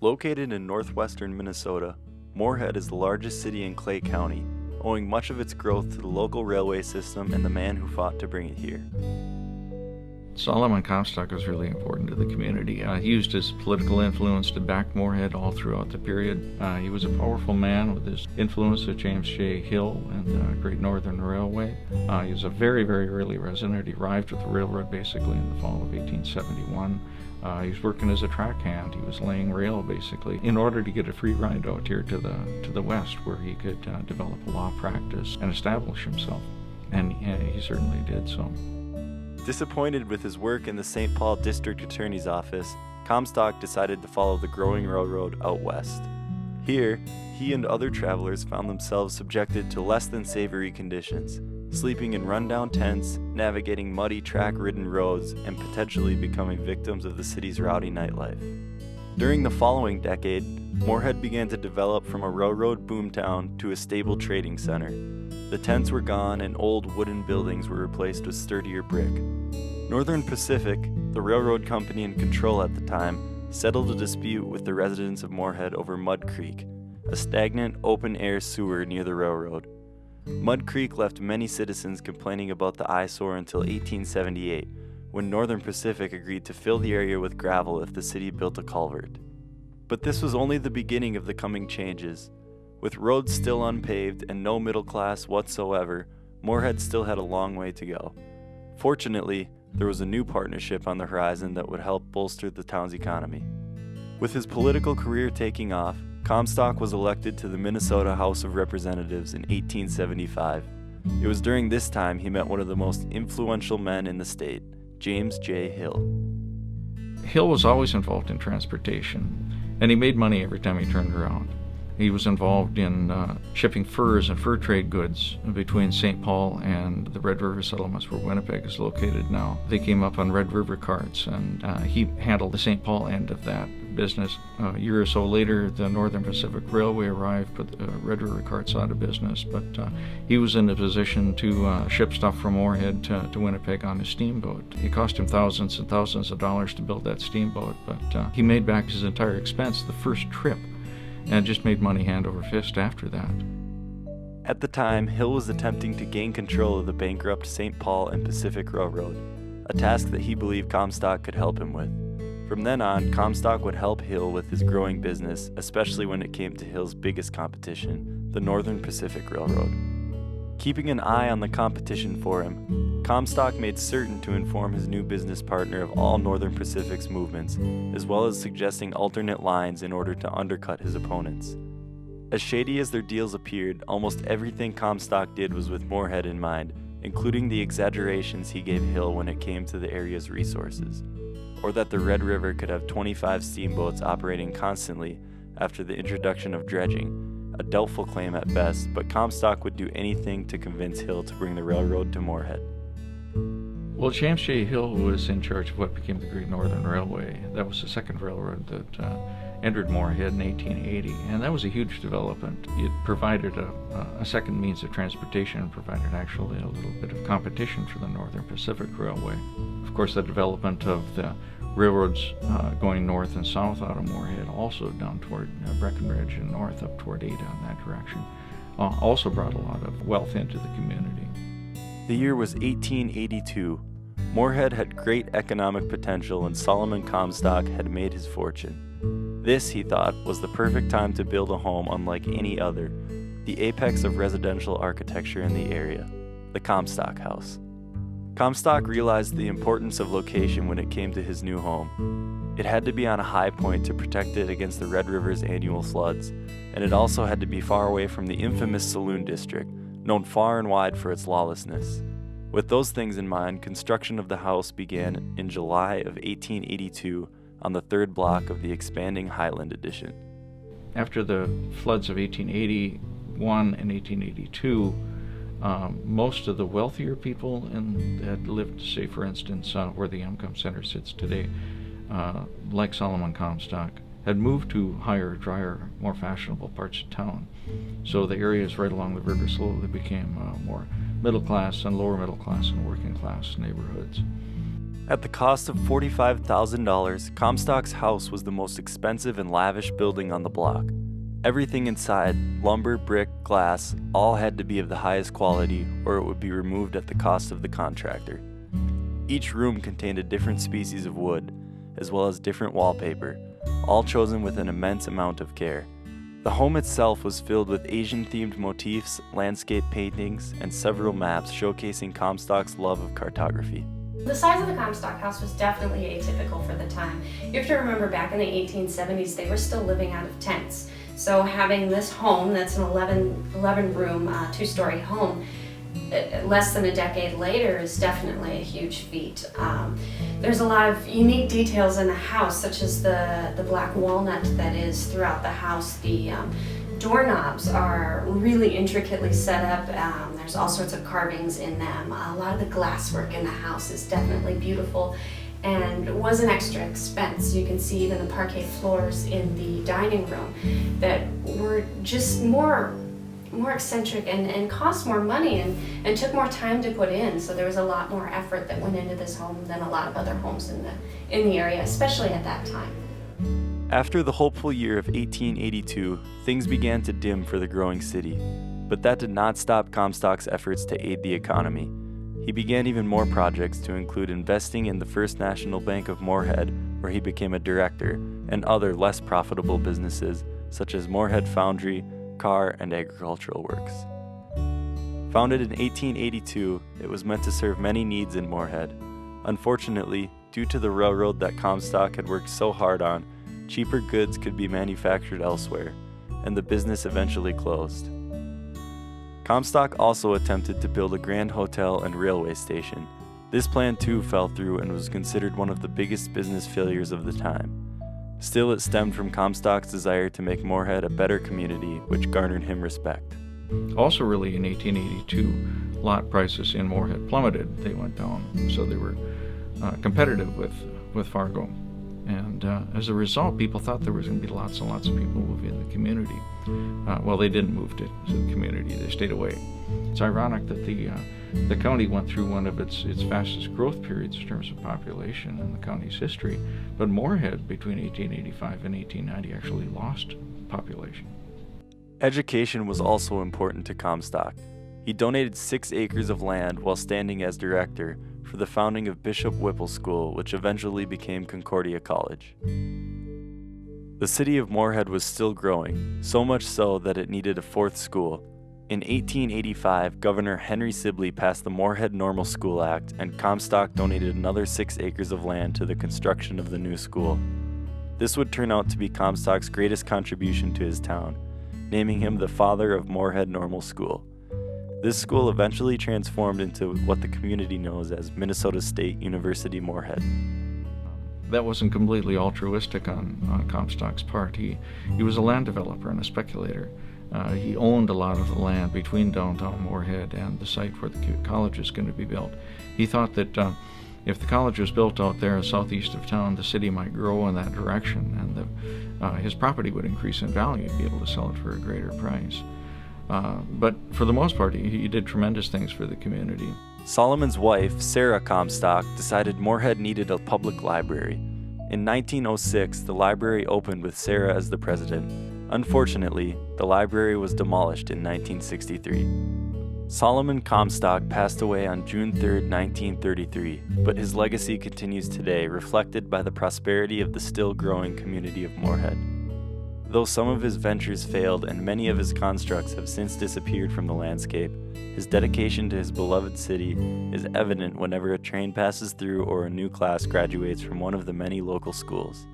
Located in northwestern Minnesota, Moorhead is the largest city in Clay County, owing much of its growth to the local railway system and the man who fought to bring it here. Solomon Comstock was really important to the community. He used his political influence to back Moorhead all throughout the period. He was a powerful man with his influence of James J. Hill and the Great Northern Railway. He was a very, very early resident. He arrived with the railroad basically in the fall of 1871. He was working as a track hand. He was laying rail basically in order to get a free ride out here to the west, where he could develop a law practice and establish himself. And he certainly did so. Disappointed with his work in the St. Paul District Attorney's Office, Comstock decided to follow the growing railroad out west. Here, he and other travelers found themselves subjected to less than savory conditions, sleeping in rundown tents, navigating muddy track-ridden roads, and potentially becoming victims of the city's rowdy nightlife. During the following decade, Moorhead began to develop from a railroad boomtown to a stable trading center. The tents were gone and old wooden buildings were replaced with sturdier brick. Northern Pacific, the railroad company in control at the time, settled a dispute with the residents of Moorhead over Mud Creek, a stagnant open-air sewer near the railroad. Mud Creek left many citizens complaining about the eyesore until 1878, when Northern Pacific agreed to fill the area with gravel if the city built a culvert. But this was only the beginning of the coming changes. With roads still unpaved and no middle class whatsoever, Moorhead still had a long way to go. Fortunately, there was a new partnership on the horizon that would help bolster the town's economy. With his political career taking off, Comstock was elected to the Minnesota House of Representatives in 1875. It was during this time he met one of the most influential men in the state, James J. Hill. Hill was always involved in transportation, and he made money every time he turned around. He was involved in shipping furs and fur trade goods between St. Paul and the Red River settlements where Winnipeg is located now. They came up on Red River carts, and he handled the St. Paul end of that business. A year or so later, the Northern Pacific Railway arrived, put the Red River carts out of business, but he was in a position to ship stuff from Moorhead to Winnipeg on a steamboat. It cost him thousands and thousands of dollars to build that steamboat, but he made back his entire expense the first trip, and just made money hand over fist after that. At the time, Hill was attempting to gain control of the bankrupt St. Paul and Pacific Railroad, a task that he believed Comstock could help him with. From then on, Comstock would help Hill with his growing business, especially when it came to Hill's biggest competition, the Northern Pacific Railroad. Keeping an eye on the competition for him, Comstock made certain to inform his new business partner of all Northern Pacific's movements, as well as suggesting alternate lines in order to undercut his opponents. As shady as their deals appeared, almost everything Comstock did was with Moorhead in mind, including the exaggerations he gave Hill when it came to the area's resources, or that the Red River could have 25 steamboats operating constantly after the introduction of dredging, a doubtful claim at best, but Comstock would do anything to convince Hill to bring the railroad to Moorhead. Well, James J. Hill was in charge of what became the Great Northern Railway. That was the second railroad that entered Moorhead in 1880, and that was a huge development. It provided a second means of transportation and provided actually a little bit of competition for the Northern Pacific Railway. Of course, the development of the railroads going north and south out of Moorhead, also down toward Breckenridge and north up toward Ada in that direction, also brought a lot of wealth into the community. The year was 1882. Moorhead had great economic potential and Solomon Comstock had made his fortune. This, he thought, was the perfect time to build a home unlike any other, the apex of residential architecture in the area, the Comstock House. Comstock realized the importance of location when it came to his new home. It had to be on a high point to protect it against the Red River's annual floods, and it also had to be far away from the infamous Saloon District, known far and wide for its lawlessness. With those things in mind, construction of the house began in July of 1882 on the third block of the expanding Highland Addition. After the floods of 1881 and 1882, most of the wealthier people that lived, say for instance, where the Amcom Center sits today, like Solomon Comstock, had moved to higher, drier, more fashionable parts of town. So the areas right along the river slowly became more middle class and lower middle class and working class neighborhoods. At the cost of $45,000, Comstock's house was the most expensive and lavish building on the block. Everything inside, lumber, brick, glass, all had to be of the highest quality or it would be removed at the cost of the contractor. Each room contained a different species of wood, as well as different wallpaper, all chosen with an immense amount of care. The home itself was filled with Asian-themed motifs, landscape paintings, and several maps showcasing Comstock's love of cartography. The size of the Comstock house was definitely atypical for the time. You have to remember back in the 1870s, they were still living out of tents. So having this home that's an 11-room, two-story home, less than a decade later is definitely a huge feat. There's a lot of unique details in the house, such as the black walnut that is throughout the house. The doorknobs are really intricately set up. There's all sorts of carvings in them. A lot of the glasswork in the house is definitely beautiful and was an extra expense. You can see even the parquet floors in the dining room that were just more eccentric and cost more money and took more time to put in. So there was a lot more effort that went into this home than a lot of other homes in the area, especially at that time. After the hopeful year of 1882, things began to dim for the growing city, but that did not stop Comstock's efforts to aid the economy. He began even more projects to include investing in the First National Bank of Moorhead, where he became a director, and other less profitable businesses such as Moorhead Foundry, car, and agricultural works. Founded in 1882, it was meant to serve many needs in Moorhead. Unfortunately, due to the railroad that Comstock had worked so hard on, cheaper goods could be manufactured elsewhere, and the business eventually closed. Comstock also attempted to build a grand hotel and railway station. This plan too fell through and was considered one of the biggest business failures of the time. Still, it stemmed from Comstock's desire to make Moorhead a better community, which garnered him respect. Also, really, in 1882, lot prices in Moorhead plummeted. They went down, so they were competitive with Fargo. And as a result, people thought there was going to be lots and lots of people moving in the community. Well, they didn't move to the community. They stayed away. It's ironic that the county went through one of its fastest growth periods in terms of population in the county's history, but Moorhead between 1885 and 1890 actually lost population. Education was also important to Comstock. He donated 6 acres of land while standing as director for the founding of Bishop Whipple School, which eventually became Concordia College. The city of Moorhead was still growing, so much so that it needed a 4th school. In 1885, Governor Henry Sibley passed the Moorhead Normal School Act, and Comstock donated another 6 acres of land to the construction of the new school. This would turn out to be Comstock's greatest contribution to his town, naming him the father of Moorhead Normal School. This school eventually transformed into what the community knows as Minnesota State University Moorhead. That wasn't completely altruistic on Comstock's part. He was a land developer and a speculator. He owned a lot of the land between downtown Moorhead and the site where the college is going to be built. He thought that if the college was built out there southeast of town, the city might grow in that direction, and his property would increase in value. He'd be able to sell it for a greater price. But for the most part, he did tremendous things for the community. Solomon's wife, Sarah Comstock, decided Moorhead needed a public library. In 1906, the library opened with Sarah as the president. Unfortunately, the library was demolished in 1963. Solomon Comstock passed away on June 3, 1933, but his legacy continues today, reflected by the prosperity of the still growing community of Moorhead. Though some of his ventures failed and many of his constructs have since disappeared from the landscape, his dedication to his beloved city is evident whenever a train passes through or a new class graduates from one of the many local schools.